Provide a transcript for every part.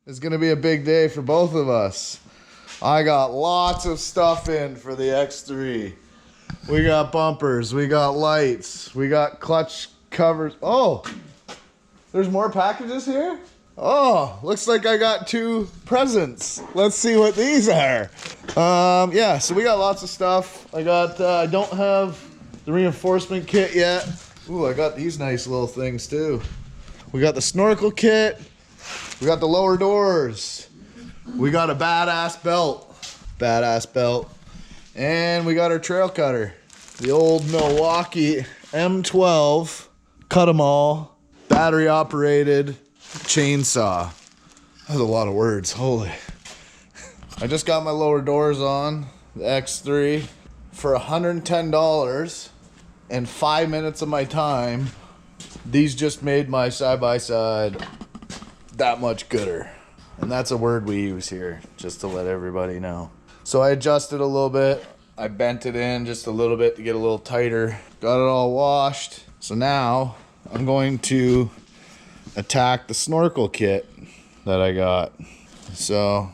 It's gonna be a big day for both of us. I got lots of stuff in for the X3. We got bumpers, we got lights, we got clutch covers. Oh, there's more packages here? Oh, looks like I got 2 presents. Let's see what these are. Yeah, so we got lots of stuff. I don't have the reinforcement kit yet. Ooh, I got these nice little things too. We got the snorkel kit. We got the lower doors. We got a badass belt. And we got our trail cutter. The old Milwaukee M12 cut 'em all battery operated chainsaw. That's a lot of words, holy. I just got my lower doors on the X3 for $110 and 5 minutes of my time. These just made my side-by-side that much gooder. And that's a word we use here, just to let everybody know. So I adjusted a little bit. I bent it in just a little bit to get a little tighter. Got it all washed. So now I'm going to attack the snorkel kit that I got. So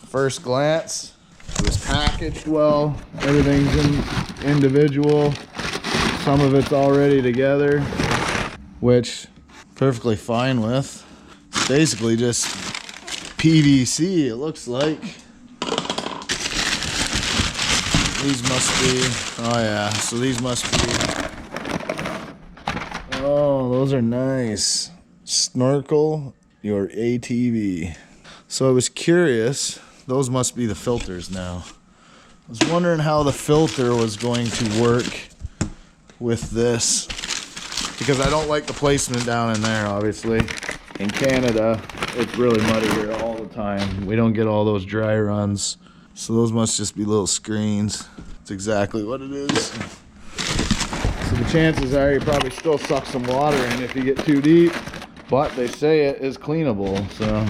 first glance, it was packaged well. Everything's individual. Some of it's already together, which perfectly fine with. It's basically just PVC, it looks like. These must be, oh yeah, so these must be, oh, those are nice. Snorkel your ATV. So I was curious, those must be the filters now. I was wondering how the filter was going to work with this, because I don't like the placement down in there, obviously. In Canada, it's really muddy here all the time. We don't get all those dry runs. So those must just be little screens. That's exactly what it is. So the chances are you probably still suck some water in if you get too deep, but they say it is cleanable, so.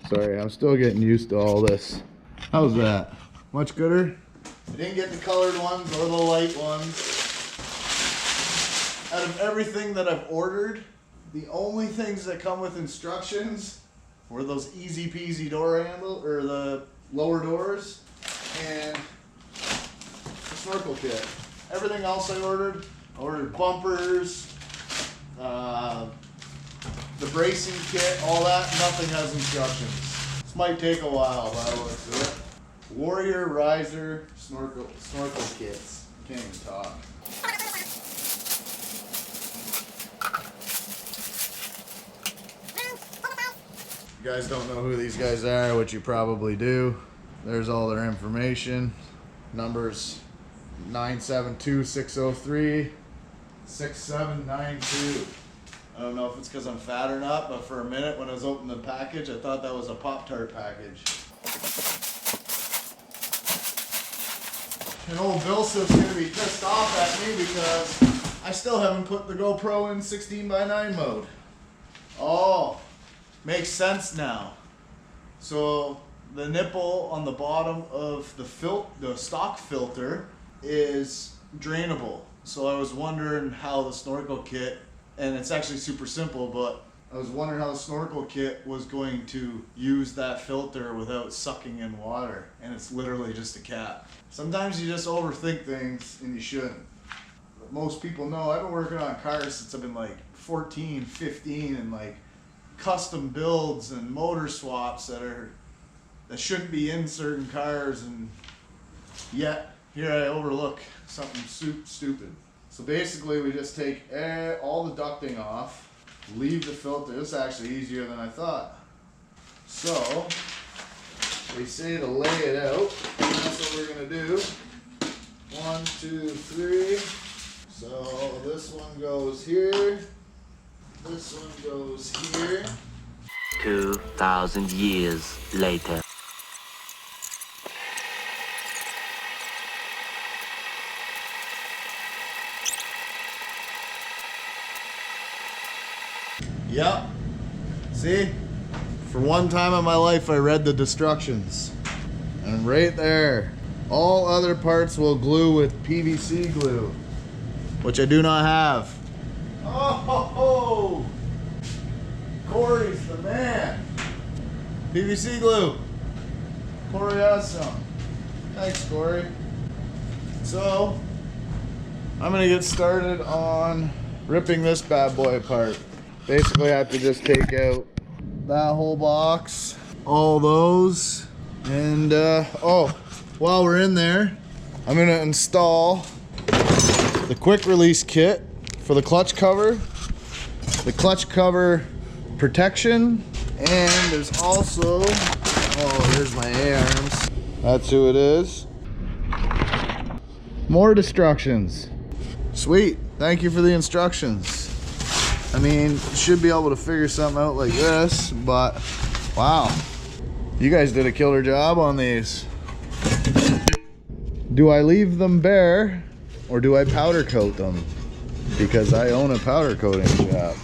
Sorry, I'm still getting used to all this. How's that? Much gooder? I didn't get the colored ones or the light ones. Out of everything that I've ordered, the only things that come with instructions were those easy peasy door handle, or the lower doors, and the snorkel kit. Everything else I ordered bumpers, the bracing kit, all that, nothing has instructions. This might take a while, but I will do it. Warrior Riser Snorkel Kits. Can't even talk. If you guys don't know who these guys are, which you probably do, there's all their information. Numbers 972-603-6792. I don't know if it's because I'm fat or not, but for a minute when I was opening the package, I thought that was a Pop-Tart package. And old Vilsa's gonna be pissed off at me because I still haven't put the GoPro in 16:9 mode. Oh, makes sense now. So the nipple on the bottom of the stock filter is drainable. So I was wondering how the snorkel kit, and it's actually super simple, but I was wondering how the snorkel kit was going to use that filter without sucking in water, and it's literally just a cap. Sometimes you just overthink things, and you shouldn't. But most people know I've been working on cars since I've been like 14, 15, and like custom builds and motor swaps that shouldn't be in certain cars, and yet here I overlook something stupid. So basically we just take all the ducting off, leave the filter. This is actually easier than I thought. So they say to lay it out, and that's what we're gonna do. 1, 2, 3. So this one goes here. This one goes here. 2,000 years later. Yep. See? For one time in my life I read the instructions. And right there. All other parts will glue with PVC glue, which I do not have. Oh, Corey's the man. PVC glue. Corey has some. Thanks, Corey. So, I'm gonna get started on ripping this bad boy apart. Basically, I have to just take out that whole box, all those, and oh, while we're in there, I'm gonna install the quick release kit for the clutch cover protection, and there's also, oh, there's my A-arms. That's who it is. More instructions. Sweet, thank you for the instructions. I mean, should be able to figure something out like this, but wow. You guys did a killer job on these. Do I leave them bare or do I powder coat them? Because I own a powder coating shop.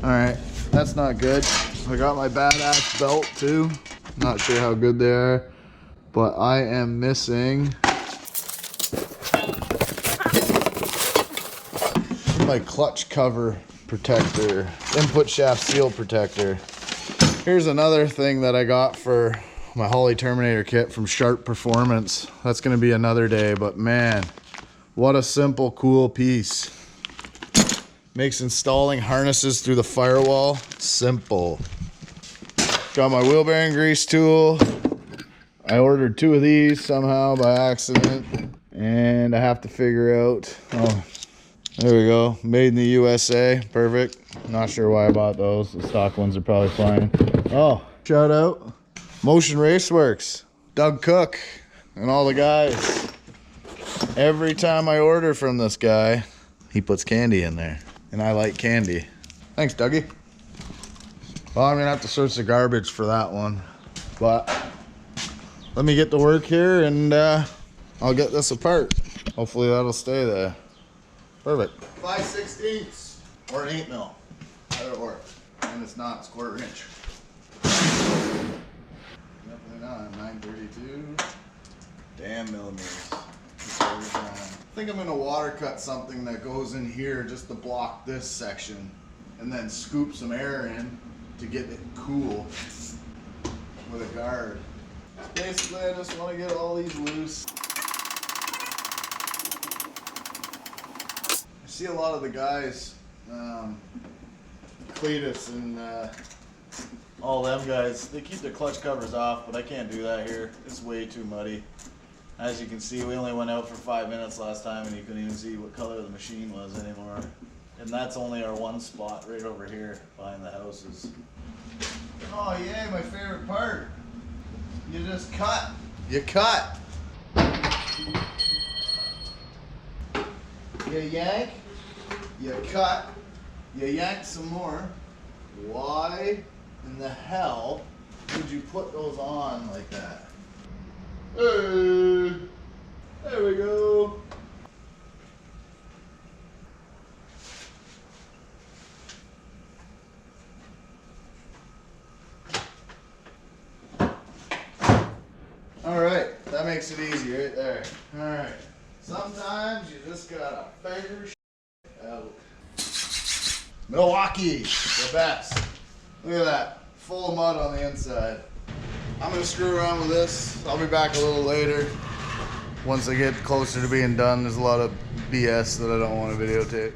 All right, that's not good. I got my badass belt too. Not sure how good they are, but I am missing my clutch cover protector, input shaft seal protector. Here's another thing that I got for my Holley Terminator kit from Sharp Performance. That's gonna be another day, but man, what a simple, cool piece. Makes installing harnesses through the firewall simple. Got my wheel bearing grease tool. I ordered 2 of these somehow by accident, and I have to figure out, oh, there we go, made in the USA, perfect. Not sure why I bought those, the stock ones are probably fine. Oh, shout out Motion Raceworks, Doug Cook, and all the guys. Every time I order from this guy, he puts candy in there, and I like candy. Thanks, Dougie. Well, I'm gonna have to search the garbage for that one, but let me get to work here and I'll get this apart. Hopefully that'll stay there. Perfect. 5/16 or an 8 mil, either or. And it's not, it's 1/4 inch. Definitely not, 932. Damn millimeters. I think I'm gonna water cut something that goes in here just to block this section, and then scoop some air in to get it cool with a guard. Basically, I just want to get all these loose. I see a lot of the guys, Cletus and all them guys, they keep their clutch covers off, but I can't do that here. It's way too muddy. As you can see, we only went out for 5 minutes last time and you couldn't even see what color the machine was anymore. And that's only our one spot right over here behind the houses. Oh yay, my favorite part. You just cut. You cut. You yank. You cut. You yank some more. Why in the hell would you put those on like that? Hey, there we go. All right, that makes it easy right there. All right, sometimes you just gotta figure shit out. Milwaukee, the best. Look at that, full of mud on the inside. I'm gonna screw around with this. I'll be back a little later. Once I get closer to being done, there's a lot of BS that I don't want to videotape.